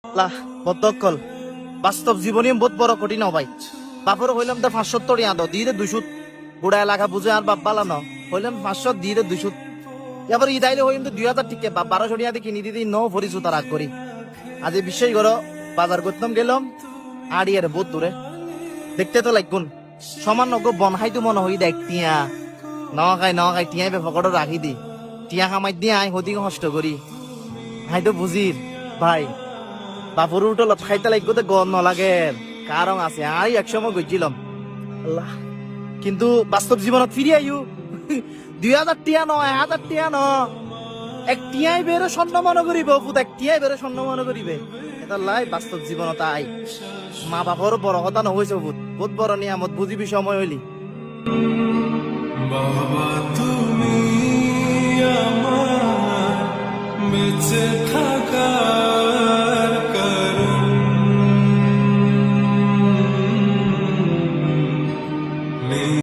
আল্লাহ বদকল বাস্তব জীবনী বহুত বড় কঠিন ভাই বাপর হইলাম তো 570 টাকা দাও দিয়ে 200 বুড়া এলাকা বুঝে আর বাপ বালানো হইলাম 500 দিয়ে 200 এবার ইদাইলে হইলাম তো 2000 টিকে বাপ 1200 টাকা দিয়ে কিনি দিদি নো ফরিসু তার আগ করি আজ বিশ্বাস করো বাজার করতাম গেলাম আড়িয়ার বহুত দূরে দেখতে তো লাগুন সমান নগ বন হাইতো মনে হই দেখ টিয়া নখাই টিয়াই বেফকড় রাখি দি টিয়া খামাই দিয়ে আই হদি কষ্ট করি হাইতো বুঝির ভাই বাপুর উঠলত খাইতে লাগবে তো গন নলাগে কারণ আছে আই একসময় গইছিলাম আল্লাহ কিন্তু বাস্তব জীবনত ফিরে আইও 2000 টিয়া ন 1000 টিয়া ন এক টিয়াই বেরো স্বর্ণ মনে করিবে পুত এক টিয়াই বেরো স্বর্ণ মনে করিবে এটা লাই বাস্তব জীবনত আই মা বাপর বড় কথা নহইছে বহুত বড় নিয়ামত বুঝিবি সময় হইলি বাবা তুমি আমার বেঁচে থাকা